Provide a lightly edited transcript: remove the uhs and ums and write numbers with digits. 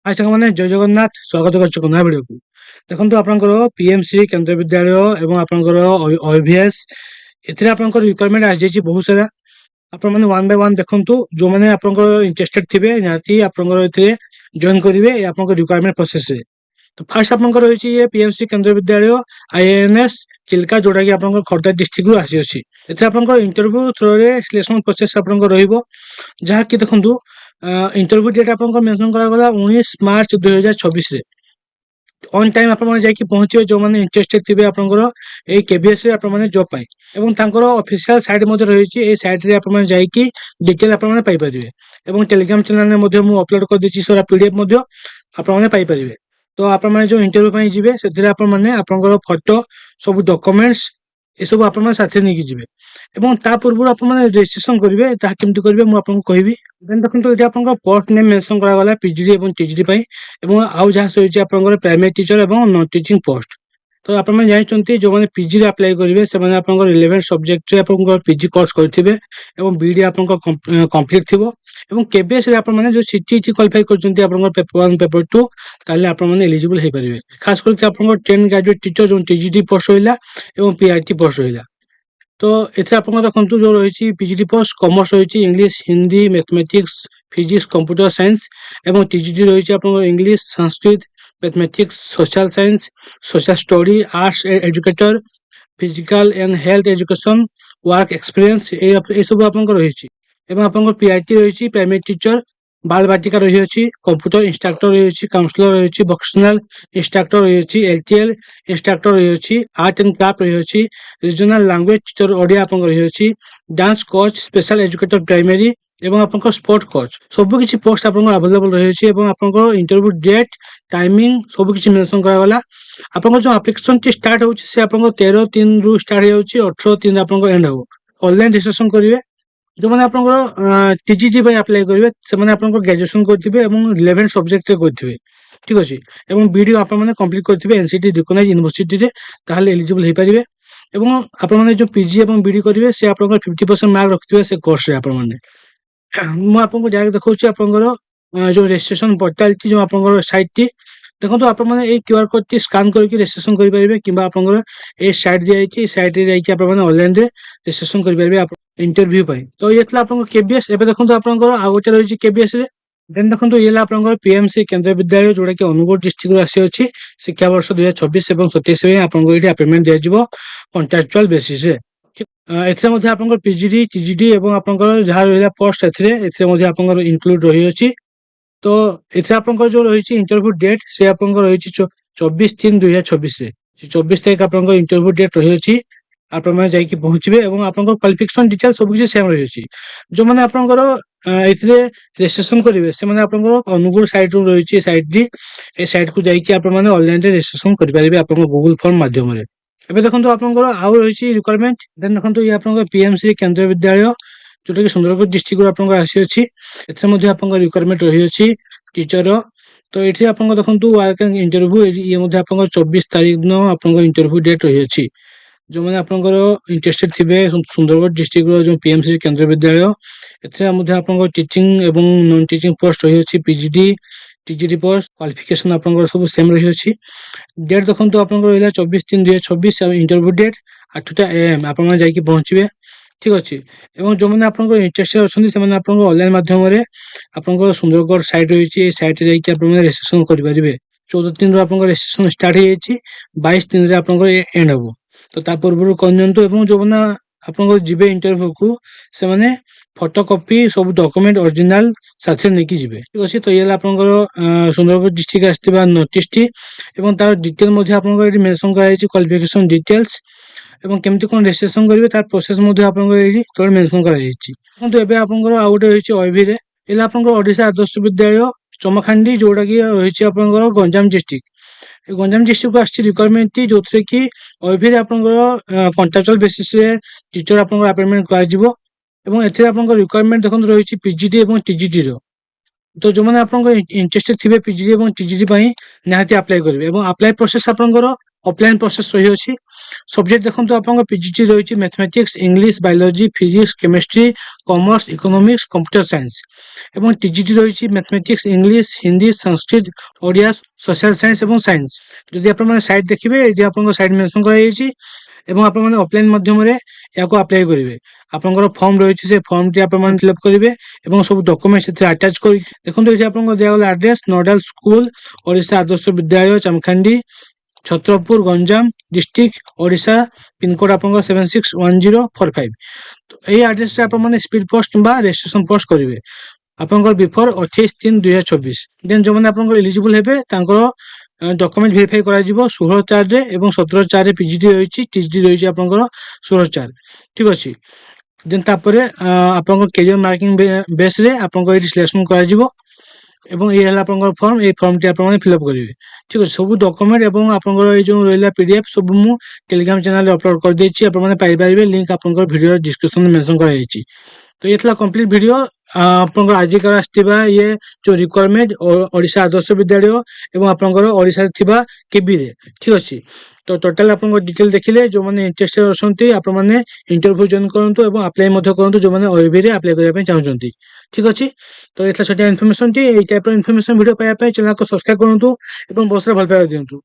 हाय साଙ୍ଗमाने जय जगन्नाथ स्वागत करछु नया वीडियो को। देखंतु आपनकर पीएमसी केंद्रीय विद्यालय एवं आपनकर ओईवीएस एथिरे आपनकर रिक्वायरमेंट आ जायछि बहुत सारा। आपण माने वन बाय वन देखंतु जो माने आपनकर इंटरेस्टेड थिबे निहाती आपनकर एथिरे जॉइन करिवे ए आपनकर रिक्वायरमेंट प्रोसेस रे। तो फर्स्ट आपनकर होइछि ये पीएमसी केंद्रीय विद्यालय आईएएनएस चिल्का जोटा कि आपनकर खर्दा डिस्ट्रिक्ट रु आसी अछि। एथिरे आपनकर इंटरव्यू थ्रू रे सिलेक्शन प्रोसेस आपनकर रहिबो जहा कि देखंतु इंटरव्यू डेट आपनकर मेंशन करा गला 19 मार्च 2026 रे। ऑन टाइम आपण माने जाकी पहुंचिबे जो माने इंटरेस्टेड थिबे आपनकर ए केबीएस रे आपण माने जॉब पाई एवं तांकर ऑफिशियल साइट मध्ये रहिछि ए साइट रे आपण माने जाकी डिटेल आपण माने पाई परिबे एवं टेलीग्राम चैनल रे मध्ये मु अपलोड कर दिछि सारा पीडीएफ मध्ये आपण माने पाई परिबे। तो आपण माने जो इंटरव्यू पाई जिवे सेथिरे आपण माने आपनकर फोटो सब डॉक्यूमेंट्स ए सब आपण माने साथे नेकी जिवे एवं ता पूर्व आपण माने रजिस्ट्रेशन करिवे ता केमति करिवे मु आपन कहबी। देन देखंतु एटा आपनकर पोस्ट नेम मेंशन करा गला पीजीडी एवं टीजीडी पाई एवं आउ जहा होइछि आपनकर प्राइमरी टीचर एवं नॉन टीचिंग पोस्ट। तो आपण माने जानिचंती जो माने पीजी रे अप्लाई करिवे से माने आपनकर रिलेवेंट सब्जेक्ट रे आपनकर पीजी कोर्स करथिबे एवं बीडी आपनकर कंप्लीट थिबो एवं केबीएस रे आपण माने जो सीटीटी क्वालिफाई करचंती आपनकर पेपर 1 पेपर 2 ताले आपण माने एलिजिबल हे परिवे। खास करके आपनकर 10 ग्रेजुएट टीचर जो टीजीटी पोस्ट होइला एवं पीआईटी पोस्ट होइला। तो एथे आपण देखंतु जो रहिछि पीजीडी पोस्ट कॉमर्स रहिछि English Hindi mathematics physics computer science एवं टीजीडी रहिछि आपण English Sanskrit mathematics social science social study arts educator physical and health education work experience ए सब आपण रहिछि एवं आपण पीआईटी रहिछि प्राइमरी टीचर बाल बाटिका रही अछि कंप्यूटर इंस्ट्रक्टर रही अछि काउंसलर रही अछि वोकेशनल इंस्ट्रक्टर रही अछि एलटीएल इंस्ट्रक्टर रही अछि आर्ट एंड क्राफ्ट रही अछि रीजनल लैंग्वेज टीचर ओडिया आपन रही अछि dance coach special educator primary एवं आपन स्पोर्ट कोच सब किछि पोस्ट आपन अवेलेबल रही अछि एवं आपन इंटरव्यू डेट टाइमिंग सब किछि मेंशन करा गला। आपन जो एप्लीकेशन टी स्टार्ट होछि से आपन 13/3 रु स्टार्ट हे होछि 18/3 आपन एंड हो। ऑनलाइन रजिस्ट्रेशन करिवे जो माने आपनकर टीजीटी पे अप्लाई करिवे से माने आपनकर ग्रेजुएशन करथिबे एवं रिलेवेंट सब्जेक्ट रे करथिबे ठीक अछि एवं वीडियो आपन माने कंप्लीट करथिबे एनसीटी रिकॉग्नाइज्ड यूनिवर्सिटी रे ताहाले एलिजिबल हे परिबे एवं आपन माने जो पीजी एवं बीडी करिवे से आपनकर 50% मार्क रखथिबे से कोर्स रे आपन माने। मु आपनको जाके देखौछि आपनकर जो रजिस्ट्रेशन पोर्टल थी जो आपनकर साइट थी देखो तो आपण माने ए क्यूआर कोड टी स्कैन करके रजिस्ट्रेशन करि परिबे किबा आपनकर ए साइट दिया आइछि साइट रे जाइछि आपण माने ऑनलाइन रे रजिस्ट्रेशन करि परिबे इंटरव्यू पाई। तो ये थला आपन केबीएस एबे देखंतु आपनकर आ गोटे रहिछि केबीएस रे देन देखंतु ये ला आपनकर पीएमसी केंद्रीय विद्यालय जोडा कि अनुगुण डिस्ट्रिक्ट रो आसी अछि शिक्षा वर्ष 2026 एवं 27 रे आपनको एठी अपॉइंटमेंट दिया जिवो कॉन्ट्रैक्चुअल बेसिस रे। एथिरे मध्ये आपनकर पीजीडी टीजीडी एवं आपनकर जहा रहला पोस्ट एथिरे मध्ये आपनकर इंक्लूड रहि अछि। तो एथिरे आपनकर जो रहिछि इंटरव्यू डेट से आपनकर रहिछि 24/3/2026 रे 24 तारिख आपनकर इंटरव्यू डेट रहि अछि आपण माने जाई कि पहुंचबे एवं आपनकर क्वालिफिकेशन डिटेल सब किछ सेम रहि अछि। जो माने आपनकर एथिरे रजिस्ट्रेशन करिवे से माने आपनकर अनुगुण साइट रो रहि अछि साइट दी ए साइट को जाई कि आपण माने ऑनलाइन रे रजिस्ट्रेशन करि परिबे आपनकर गूगल फॉर्म माध्यम रे। एबे देखंतु आपनकर आउ रहि अछि रिक्वायरमेंट देन देखंतु ये आपनकर पीएमसी केंद्रीय विद्यालय जोटा कि सुंदरगढ़ डिस्ट्रिक्ट रो आपनकर आसी अछि एथे मध्ये आपनकर रिक्वायरमेंट रहि अछि टीचर। तो एठी आपनकर देखंतु वेलकम इंटरव्यू ये मध्ये आपनकर 24 तारिख न आपनकर इंटरव्यू डेट रहि अछि। जो माने आपनकर इंटरेस्टेड थिबे सुंदरगढ़ डिस्ट्रिक्ट रो जो पीएमसी केंद्रीय विद्यालय एथे मध्ये आपनकर टीचिंग एवं नॉन टीचिंग पोस्ट रहि अछि पीजीडी टीजीडी पोस्ट क्वालिफिकेशन आपनकर सब सेम रहि अछि। डेट देखंतु आपनकर रहला 24/3/2026 इंटरव्यू डेट 8टा एएम आपन माने जाई कि पहुंचबे ठीक अछि एवं जो माने आपनकर इंटरेस्टेड अछंती से माने आपनकर ऑनलाइन माध्यम रे आपनकर सुंदरगढ़ साइट रहि अछि ए साइट रे जाई कि आपन रजिस्ट्रेशन करि परिबे। 14/3 रो आपनकर रजिस्ट्रेशन स्टार्ट हे अछि 22/3 रे आपनकर एंड हबो। तो ता पूर्व कन्यंतु एवं जो माने आपनकर जिबे इंटरव्यू को से माने फोटोकॉपी सब डॉक्यूमेंट ओरिजिनल साथे नेकी जिबे ठीक अछि। तो येला आपनकर सुंदरगढ़ डिस्ट्रिक्ट आस्तिबा नोटिस टी एवं तार डिटेल मध्ये आपनकर एठी मेंशन करा अछि क्वालिफिकेशन डिटेल्स एवं केमति कोन रजिस्ट्रेशन करिवे तार प्रोसेस मध्ये आपनकर एठी तोर मेंशन करा अछि। किंतु एबे आपनकर आ गोटे होइछि ओईवी रे एला आपनकर ओडिशा आदर्श विद्यालय चमखांडी जोडा कि होइछि आपनकर गंजाम डिस्ट्रिक्ट गंजाम डिस्ट्रिक्ट को आछि रिक्वायरमेंट टी जोथरे कि ओईवी रे आपनकर कॉन्ट्रैक्चुअल बेसिस रे टीचर आपनकर अपॉइंटमेंट करा जिवो एवं एथिरे आपनकर रिक्वायरमेंट देखंतु रहिछि पीजीडी एवं टीजीडी रो। तो जो माने आपनकर इंटरेस्टेड थिबे पीजीडी एवं टीजीडी पई निहाती अप्लाई करिवे एवं अप्लाई प्रोसेस आपनकर ऑफलाइन प्रोसेस रहि अछि सब्जेक्ट देखो आपको पीजीटी रही mathematics English biology physics chemistry commerce economics computer science एवं टीजीटी रही mathematics English Hindi Sanskrit Odia social science एवं साइंस जदि आप साइड देखिए ये आपको साइड मेंशन कराई एवं आप ऑफलाइन माध्यम या अप्लाई करेंगे आपंकर फॉर्म रही है फॉर्म टी आप फिलअप करेंगे और सब डॉक्यूमेंट्स अटैच कर देखो ये आपको दिगला address नोडाल school Odisha Adarsh Vidyalaya चामखांडी Chhatrapur Ganjam district Odisha pin code आपको 761045 तो यही एड्रेस से आपने स्पीड पोस्ट बा रजिस्ट्रेशन पोस्ट करेंगे आपंकर बिफोर 28/3/2024 देन जो मैंने आपंकर एलिजिबल हेबे तांकर डॉक्यूमेंट वेरीफाई करा जिवो 16/4 रे एवं 17/4 रे पीजीटी रही टीजीटी रही आपंकर 16/4 ठीक अछि देन तापरे आपंकर कैरियर मार्किंग बेस रे आपंकर एटी सिलेक्शन करा जिवो एवं ये हला आपंकर फॉर्म ए फॉर्म टी आपन फिलअप करेंगे ठीक है सब डॉक्यूमेंट एवं आपंकर ये जो रहिला पीडीएफ सब मु टेलीग्राम चैनल रे अपलोड कर देछि आपन माने पाइ परिबे लिंक आपंकर वीडियो डिस्क्रिप्शन में मेंशन करा जायछि तो ये थला कंप्लीट वीडियो आपंकर आज कर आस्तिबा ये जो रिक्वायरमेंट ओडिशा आदर्श विद्यालय एवं आपंकर ओडिशा रे थिबा केबी रे ठीक अछि तो टोटल आपंकर डिटेल देखिले जो माने इंटरेस्टेड अछंती आपन माने इंटरव्यू जॉइन करंतु एवं अप्लाई मध्ये करंतु जो माने ओएबी रे अप्लाई करिया पे चाहउछंती ठीक अछि तो एथला छोटा इन्फॉर्मेशन टी ए टाइप रो इन्फॉर्मेशन वीडियो पाया पे चैनल को सब्सक्राइब करंतु एवं बहुत सारा भल पाया दियंतु।